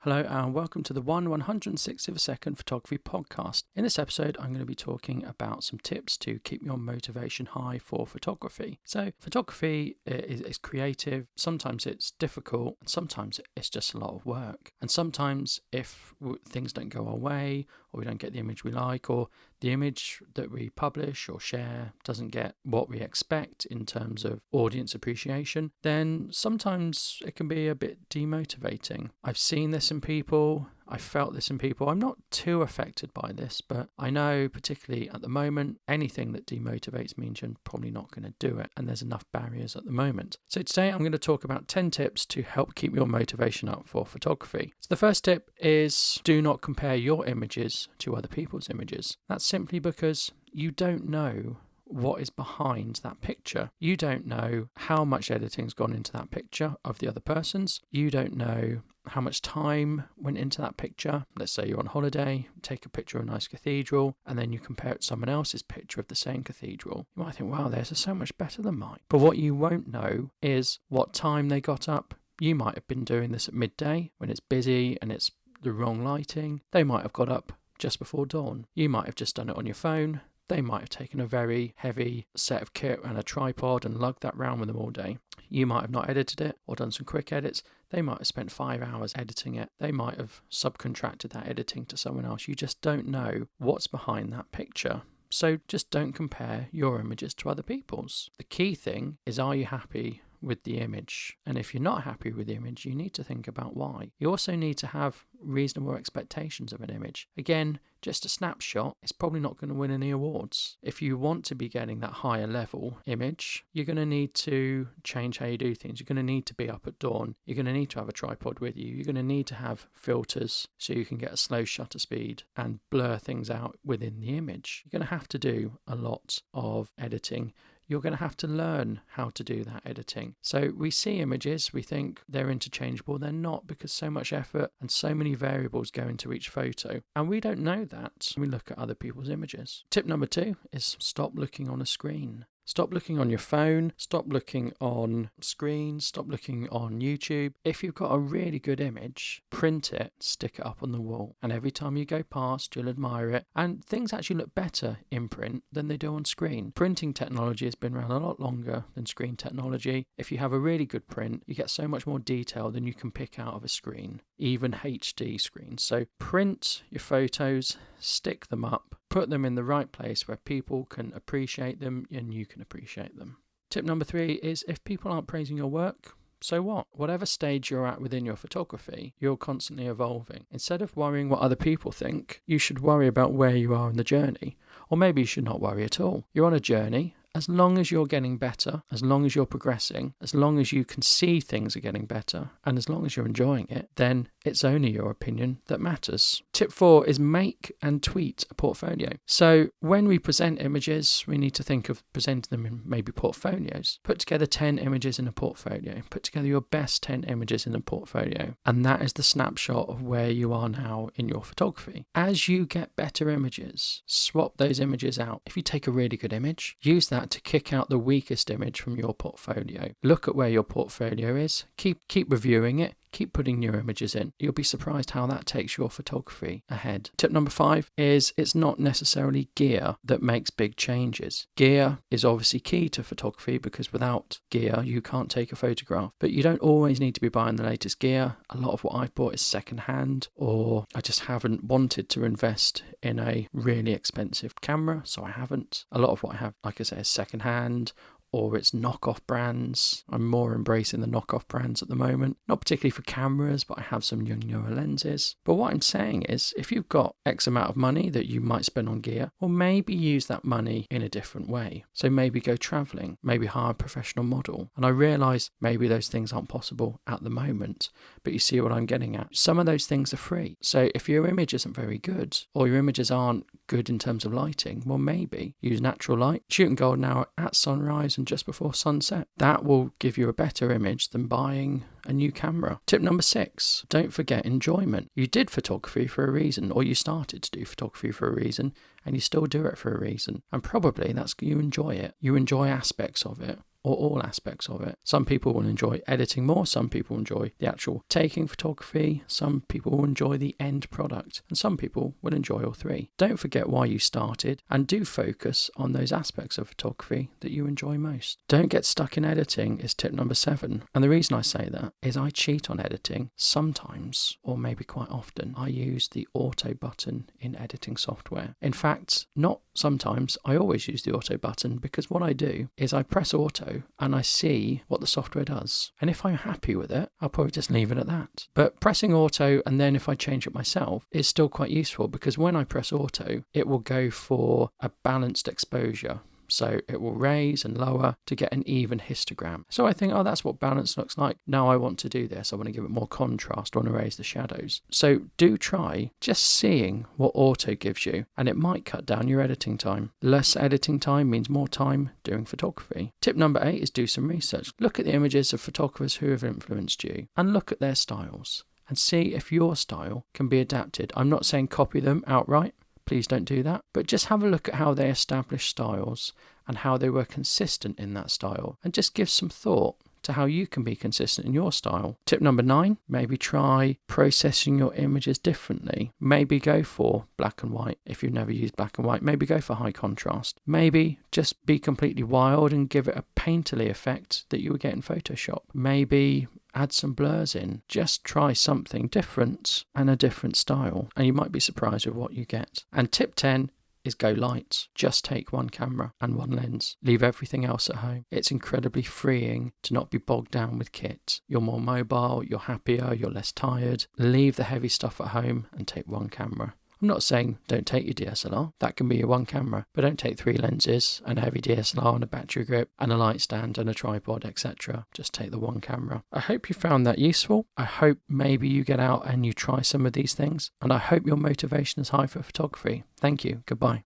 Hello and welcome to the 1/160th of a second photography podcast. In this episode, I'm going to be talking about some tips to keep your motivation high for photography. So photography is creative, sometimes it's difficult, and sometimes it's just a lot of work. And sometimes if things don't go our way, or we don't get the image we like, or the image that we publish or share doesn't get what we expect in terms of audience appreciation, then sometimes it can be a bit demotivating. I've seen this in people. I felt this in people. I'm not too affected by this, but I know particularly at the moment, anything that demotivates means you're probably not going to do it, and there's enough barriers at the moment. So today I'm going to talk about 10 tips to help keep your motivation up for photography. So the first tip is do not compare your images to other people's images. That's simply because you don't know what is behind that picture. You don't know how much editing's gone into that picture of the other person's. You don't know how much time went into that picture. Let's say you're on holiday, take a picture of a nice cathedral, and then you compare it to someone else's picture of the same cathedral. You might think, wow, theirs is so much better than mine. But what you won't know is what time they got up. You might have been doing this at midday when it's busy and it's the wrong lighting. They might have got up just before dawn. You might have just done it on your phone. They might have taken a very heavy set of kit and a tripod and lugged that round with them all day. You might have not edited it or done some quick edits. They might have spent 5 hours editing it. They might have subcontracted that editing to someone else. You just don't know what's behind that picture. So just don't compare your images to other people's. The key thing is, are you happy with the image? And if you're not happy with the image, you need to think about why. You also need to have reasonable expectations of an image. Again, just a snapshot is probably not going to win any awards. If you want to be getting that higher level image, you're going to need to change how you do things. You're going to need to be up at dawn. You're going to need to have a tripod with you. You're going to need to have filters so you can get a slow shutter speed and blur things out within the image. You're going to have to do a lot of editing. You're going to have to learn how to do that editing. So we see images, we think they're interchangeable. They're not, because so much effort and so many variables go into each photo. And we don't know that when we look at other people's images. Tip number 2 is stop looking on a screen. Stop looking on your phone, stop looking on screens, stop looking on YouTube. If you've got a really good image, print it, stick it up on the wall. And every time you go past, you'll admire it. And things actually look better in print than they do on screen. Printing technology has been around a lot longer than screen technology. If you have a really good print, you get so much more detail than you can pick out of a screen, even HD screens. So print your photos, stick them up, put them in the right place where people can appreciate them and you can appreciate them. Tip number 3 is, if people aren't praising your work, so what? Whatever stage you're at within your photography, you're constantly evolving. Instead of worrying what other people think, you should worry about where you are in the journey. Or maybe you should not worry at all. You're on a journey. As long as you're getting better, as long as you're progressing, as long as you can see things are getting better, and as long as you're enjoying it, then it's only your opinion that matters. Tip 4 is make and tweet a portfolio. So when we present images, we need to think of presenting them in maybe portfolios. Put together 10 images in a portfolio. Put together your best 10 images in a portfolio. And that is the snapshot of where you are now in your photography. As you get better images, swap those images out. If you take a really good image, use that to kick out the weakest image from your portfolio. Look at where your portfolio is. Keep reviewing it. Keep putting new images in. You'll be surprised how that takes your photography ahead. Tip number 5 is, it's not necessarily gear that makes big changes. Gear is obviously key to photography, because without gear you can't take a photograph. But you don't always need to be buying the latest gear. A lot of what I've bought is secondhand, or I just haven't wanted to invest in a really expensive camera, so I haven't. A lot of what I have, like I say, is secondhand, or it's knockoff brands. I'm more embracing the knockoff brands at the moment. Not particularly for cameras, but I have some newer lenses. But what I'm saying is, if you've got X amount of money that you might spend on gear, well, maybe use that money in a different way. So maybe go traveling, maybe hire a professional model. And I realise maybe those things aren't possible at the moment, but you see what I'm getting at. Some of those things are free. So if your image isn't very good, or your images aren't good in terms of lighting, well, maybe use natural light, shooting golden hour at sunrise and just before sunset. That will give you a better image than buying a new camera. Tip number 6, don't forget enjoyment. You did photography for a reason, or you started to do photography for a reason, and you still do it for a reason. And probably that's you enjoy it. You enjoy aspects of it. or all aspects of it. Some people will enjoy editing more, some people enjoy the actual taking photography, some people will enjoy the end product, and some people will enjoy all three. Don't forget why you started, and do focus on those aspects of photography that you enjoy most. Don't get stuck in editing is tip number 7. And the reason I say that is I cheat on editing sometimes, or maybe quite often. I use the auto button in editing software. In fact, not sometimes, I always use the auto button, because what I do is I press auto and I see what the software does. And if I'm happy with it, I'll probably just leave it at that. But pressing auto, and then if I change it myself, is still quite useful, because when I press auto, it will go for a balanced exposure. So it will raise and lower to get an even histogram. So I think, oh, that's what balance looks like. Now I want to do this. I want to give it more contrast. I want to raise the shadows. So do try just seeing what auto gives you, and it might cut down your editing time. Less editing time means more time doing photography. Tip number 8 is do some research. Look at the images of photographers who have influenced you and look at their styles and see if your style can be adapted. I'm not saying copy them outright. Please don't do that. But just have a look at how they established styles and how they were consistent in that style, and just give some thought to how you can be consistent in your style. Tip number 9, maybe try processing your images differently. Maybe go for black and white if you've never used black and white. Maybe go for high contrast. Maybe just be completely wild and give it a painterly effect that you would get in Photoshop. Maybe add some blurs in. Just try something different and a different style, and you might be surprised with what you get. And tip 10 is go light. Just take one camera and one lens. Leave everything else at home. It's incredibly freeing to not be bogged down with kit. You're more mobile, you're happier, you're less tired. Leave the heavy stuff at home and take one camera. I'm not saying don't take your DSLR. That can be your one camera, but don't take 3 lenses and a heavy DSLR and a battery grip and a light stand and a tripod, etc. Just take the one camera. I hope you found that useful. I hope maybe you get out and you try some of these things, and I hope your motivation is high for photography. Thank you. Goodbye.